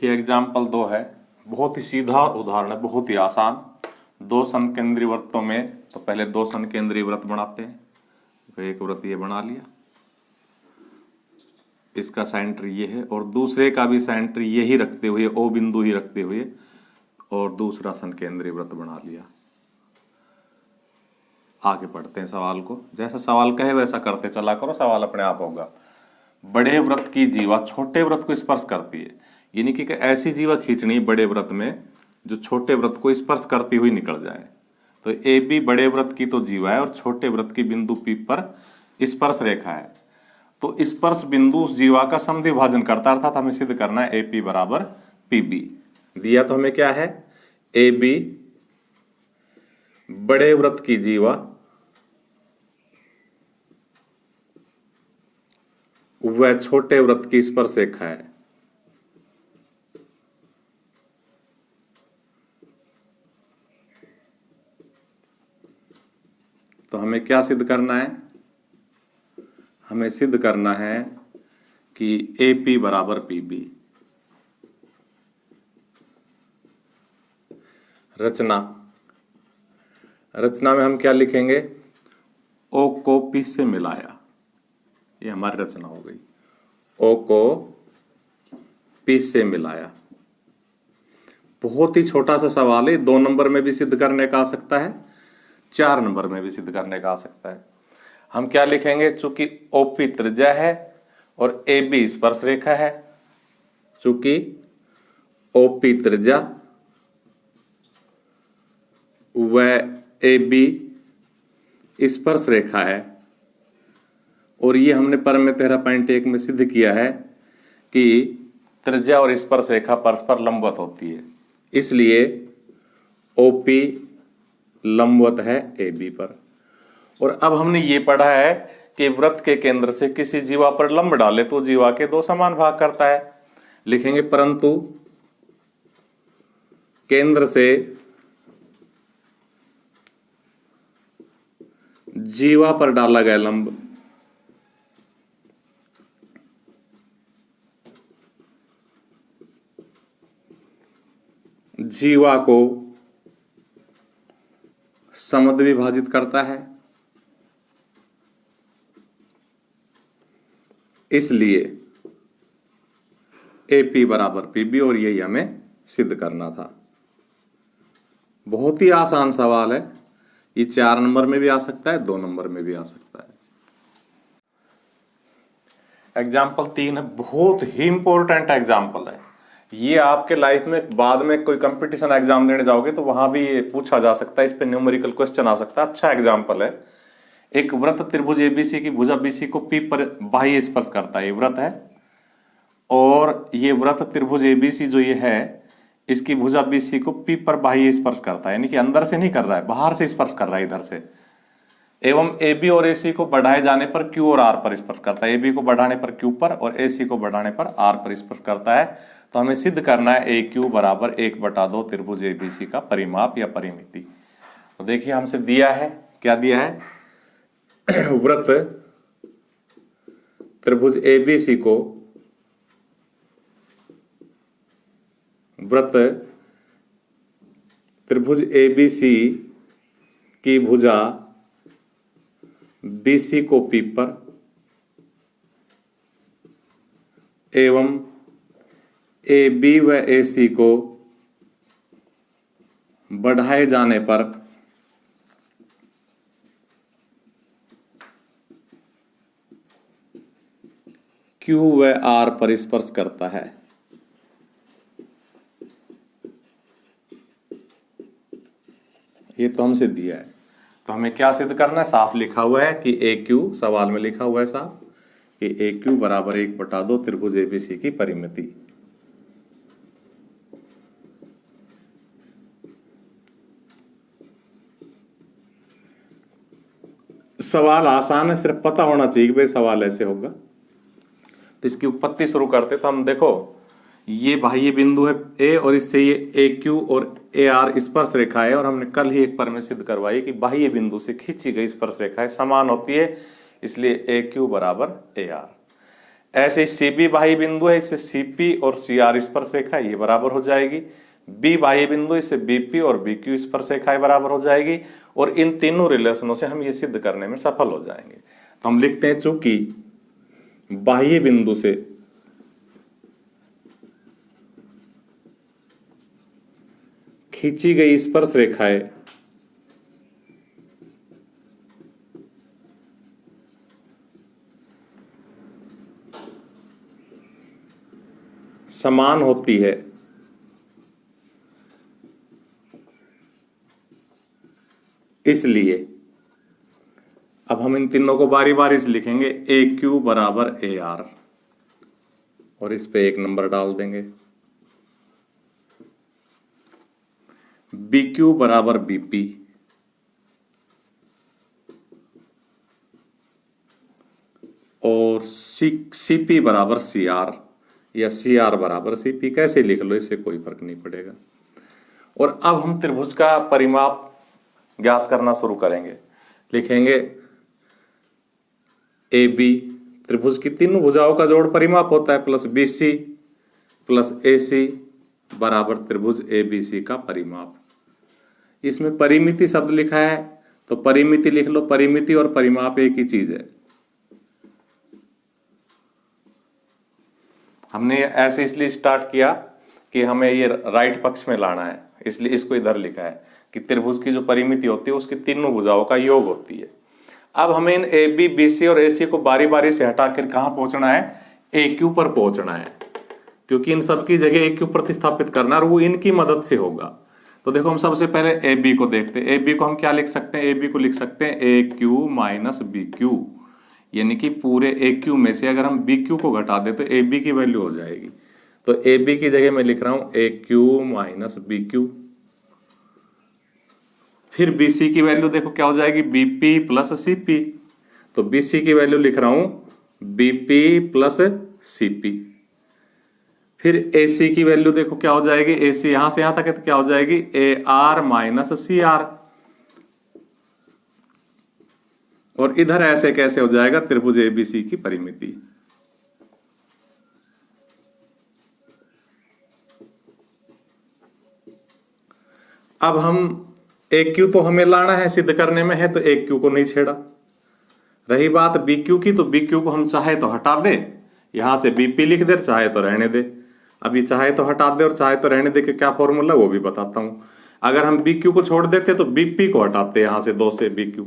देखिए एग्जाम्पल 2 है, बहुत ही सीधा उदाहरण है, बहुत ही आसान। दो समकेंद्री वृत्तों में तो पहले दो समकेंद्री वृत्त बनाते हैं। तो एक वृत्त ये बना लिया, इसका सेंटर ये है और दूसरे का भी सेंटर यही रखते हुए, ओ बिंदु ही रखते हुए, और दूसरा समकेंद्री वृत्त बना लिया। आगे पढ़ते हैं सवाल को। जैसा सवाल कहे वैसा करते चला करो, सवाल अपने आप होगा। बड़े वृत्त की जीवा छोटे वृत्त को स्पर्श करती है, यानी कि ऐसी जीवा खींचनी बड़े वृत्त में जो छोटे वृत्त को स्पर्श करती हुई निकल जाए। तो ए बी बड़े वृत्त की तो जीवा है और छोटे वृत्त की बिंदु पी पर स्पर्श रेखा है। तो स्पर्श बिंदु उस जीवा का समद्विभाजन करता, अर्थात हमें सिद्ध करना है ए पी बराबर पी बी। दिया तो हमें क्या है, ए बी बड़े वृत्त की जीवा वह छोटे वृत्त की स्पर्श रेखा है। तो हमें क्या सिद्ध करना है, हमें सिद्ध करना है कि ए पी बराबर पी बी। रचना, रचना में हम क्या लिखेंगे, ओ को पी से मिलाया, ये हमारी रचना हो गई। ओ को पी से मिलाया। बहुत ही छोटा सा सवाल है, 2 नंबर में भी सिद्ध करने का आ सकता है, 4 नंबर में भी सिद्ध करने का आ सकता है। हम क्या लिखेंगे, चूंकि ओपी त्रिज्या है और ए बी स्पर्श रेखा है, चूंकि ओपी त्रिज्या व ए बी स्पर्श रेखा है, और ये हमने परम 13.1 में सिद्ध किया है कि त्रिज्या और स्पर्श रेखा परस्पर लंबवत होती है, इसलिए ओपी लंबवत है ए बी पर। और अब हमने ये पढ़ा है कि वृत्त के केंद्र से किसी जीवा पर लंब डाले तो जीवा के 2 समान भाग करता है। लिखेंगे परंतु केंद्र से जीवा पर डाला गया लंब जीवा को समद्विभाजित करता है, इसलिए ए पी बराबर पी बी, और यही हमें सिद्ध करना था। बहुत ही आसान सवाल है, ये 4 नंबर में भी आ सकता है, 2 नंबर में भी आ सकता है। एग्जाम्पल 3 है, बहुत ही इंपॉर्टेंट एग्जाम्पल है। ये आपके लाइफ में बाद में कोई कंपटीशन एग्जाम देने जाओगे तो वहां भी ये पूछा जा सकता है, इस पे न्यूमेरिकल क्वेश्चन आ सकता है। अच्छा एग्जाम्पल है, एक वृत्त त्रिभुज एबीसी की भुजा बीसी को पी पर बाह्य स्पर्श करता है, ये वृत्त है, और ये वृत्त त्रिभुज एबीसी जो ये है इसकी भुजा बीसी को पी पर बाह्य स्पर्श करता है, यानी कि अंदर से नहीं कर रहा है, बाहर से स्पर्श कर रहा है इधर से। एवं ए बी और ए सी को बढ़ाए जाने पर क्यू और आर पर स्पर्श करता है, ए बी को बढ़ाने पर क्यू पर और ए सी को बढ़ाने पर आर पर स्पर्श करता है। तो हमें सिद्ध करना है ए क्यू बराबर 1/2 त्रिभुज एबीसी का परिमाप या परिमिति। तो देखिए हमसे दिया है, क्या दिया है, वृत्त त्रिभुज एबीसी को, वृत्त त्रिभुज एबीसी की भुजा बीसी को पी पर एवं ए बी व ए सी को बढ़ाए जाने पर क्यू व आर पर स्पर्श करता है। ये तो हमसे दिया है, तो हमें क्या सिद्ध करना है, साफ लिखा हुआ है कि ए क्यू, सवाल में लिखा हुआ है साफ कि ए क्यू बराबर 1/2 त्रिभुज एबीसी की परिमिति। सवाल आसान है, सिर्फ पता होना चाहिए कि भाई सवाल ऐसे होगा। तो इसकी उत्पत्ति शुरू करते, तो हम देखो ये बाह्य बिंदु है ए और इससे ये ए क्यू और ए आर स्पर्श रेखा है, और हमने कल ही एक पर में सिद्ध करवाई कि बाह्य बिंदु से खींची गई स्पर्श रेखाएं समान होती है, इसलिए ए क्यू बराबर ए आर। ऐसे सी बी बाह्य बिंदु है, इससे सी पी और सी आर स्पर्शरेखा ये बराबर हो जाएगी। बी बाह्य बिंदु, इससे बी पी और बी क्यू स्पर्शरेखाएं बराबर हो जाएगी। और इन तीनों रिलेशनों से हम ये सिद्ध करने में सफल हो जाएंगे। तो हम लिखते हैं चूंकि बाह्य बिंदु से खींची गई स्पर्शरेखाएं समान होती है, इसलिए अब हम इन तीनों को बारी बारी से लिखेंगे। ए क्यू बराबर ए आर, और इस पे 1 नंबर डाल देंगे। बी क्यू बराबर बी पी, और सी पी बराबर सी आर, या सी आर बराबर सी पी, कैसे लिख लो, इससे कोई फर्क नहीं पड़ेगा। और अब हम त्रिभुज का परिमाप ज्ञात करना शुरू करेंगे। लिखेंगे ए बी, त्रिभुज की तीनों भुजाओं का जोड़ परिमाप होता है, प्लस बी सी प्लस ए सी बराबर त्रिभुज ए बी सी का परिमाप। इसमें परिमिति शब्द लिखा है तो परिमिति लिख लो। परिमिति और परिमाप एक ही चीज है। हमने ऐसे इसलिए स्टार्ट किया कि हमें ये राइट पक्ष में लाना है, इसलिए इसको इधर लिखा है कि त्रिभुज की जो परिमिति होती है उसकी तीनों भुजाओं का योग होती है। अब हमें इन ए बी बी सी और ए सी को बारी बारी से हटाकर कहां पहुंचना है, ए क्यू पर पहुंचना है, क्योंकि इन सब की जगह ए क्यू प्रतिस्थापित करना और वो इनकी मदद से होगा। तो देखो हम सबसे पहले ए बी को देखते हैं। ए बी को हम क्या लिख सकते हैं, ए बी को लिख सकते हैं ए क्यू माइनस बी क्यू, यानी कि पूरे ए क्यू में से अगर हम बी क्यू को घटा दे तो ए बी की वैल्यू हो जाएगी। तो ए बी की जगह मैं लिख रहा हूं A Q minus B Q. फिर बी सी की वैल्यू देखो क्या हो जाएगी, B P plus C P. तो बी सी की वैल्यू लिख रहा हूं B P plus C P. फिर ए सी की वैल्यू देखो क्या हो जाएगी, ए सी यहां से यहां तक है तो क्या हो जाएगी, A R minus C R. और इधर ऐसे कैसे हो जाएगा, त्रिभुज एबीसी की परिमिति। अब हम ए क्यू तो हमें लाना है, सिद्ध करने में है, तो ए क्यू को नहीं छेड़ा। रही बात बी क्यू की, तो बी क्यू को हम चाहे तो हटा दे, यहां से बीपी लिख दे, चाहे तो रहने दे। अभी चाहे तो हटा दे और चाहे तो रहने दे के क्या फॉर्मूला वो भी बताता हूं। अगर हम बी क्यू को छोड़ देते तो बीपी को हटाते, यहां से 2 से बी क्यू।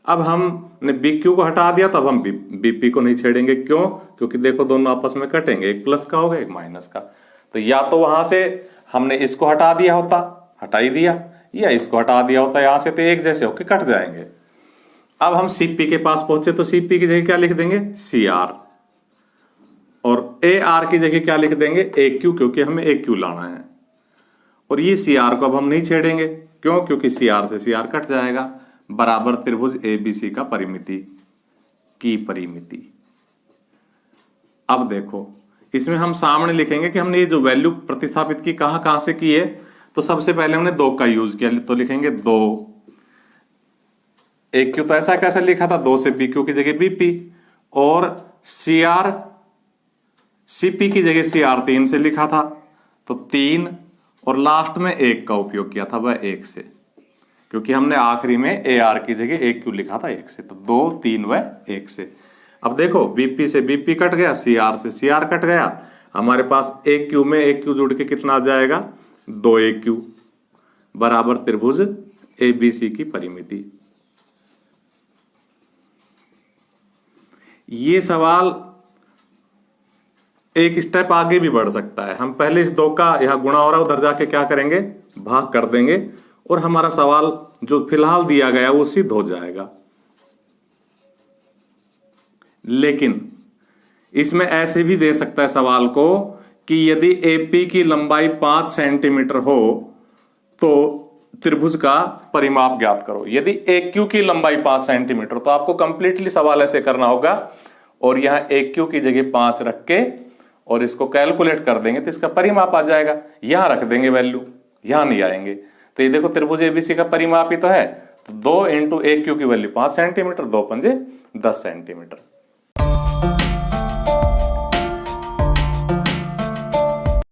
अब हमने बी क्यू को हटा दिया तो अब हम बीपी को नहीं छेड़ेंगे। क्यों? क्योंकि देखो दोनों आपस में कटेंगे, एक प्लस का होगा एक माइनस का। तो या तो वहां से हमने इसको हटा दिया होता, हटा ही दिया, या इसको हटा दिया होता यहां से, तो एक जैसे होके कट जाएंगे। अब हम सीपी के पास पहुंचे तो सीपी की जगह क्या लिख देंगे, सी आर, और ए आर की जगह क्या लिख देंगे, ए क्यू, क्योंकि हमें ए क्यू लाना है। और ये सी आर को अब हम नहीं छेड़ेंगे। क्यों? क्योंकि सी आर से सी आर कट जाएगा, बराबर त्रिभुज एबीसी का परिमिति की परिमिति। अब देखो इसमें हम सामने लिखेंगे कि हमने ये जो वैल्यू प्रतिस्थापित की कहां से की है। तो सबसे पहले हमने 2 का यूज किया, तो लिखेंगे 2 ए क्यू, तो ऐसा कैसे लिखा था, 2 से बी क्यू की जगह बीपी, और सी आर सीपी की जगह सी आर 3 से लिखा था, तो 3, और लास्ट में 1 का उपयोग किया था, वह 1 से, क्योंकि हमने आखिरी में ए आर की जगह ए क्यू लिखा था 1 से। तो 2, 3 व 1 से। अब देखो बीपी से बीपी कट गया, सी आर से सी आर कट गया, हमारे पास ए क्यू में ए क्यू जुड़ के कितना आ जाएगा, 2 ए क्यू, बराबर त्रिभुज एबीसी की परिमिति। ये सवाल एक स्टेप आगे भी बढ़ सकता है। हम पहले इस 2 का यहां गुणा हो रहा है, उधर जाके क्या करेंगे, भाग कर देंगे, और हमारा सवाल जो फिलहाल दिया गया वो सिद्ध हो जाएगा। लेकिन इसमें ऐसे भी दे सकता है सवाल को कि यदि एपी की लंबाई 5 सेंटीमीटर हो तो त्रिभुज का परिमाप ज्ञात करो। यदि ए क्यू की लंबाई 5 सेंटीमीटर, तो आपको कंप्लीटली सवाल ऐसे करना होगा, और यहां ए क्यू की जगह 5 रख के और इसको कैलकुलेट कर देंगे तो इसका परिमाप आ जाएगा। यहां रख देंगे वैल्यू, यहां नहीं आएंगे। तो ये देखो त्रिभुज एबीसी का परिमाप ही तो है। तो 2 इंटू ए क्यू की वैल्यू 5 सेंटीमीटर, 2 पंजे 10 सेंटीमीटर।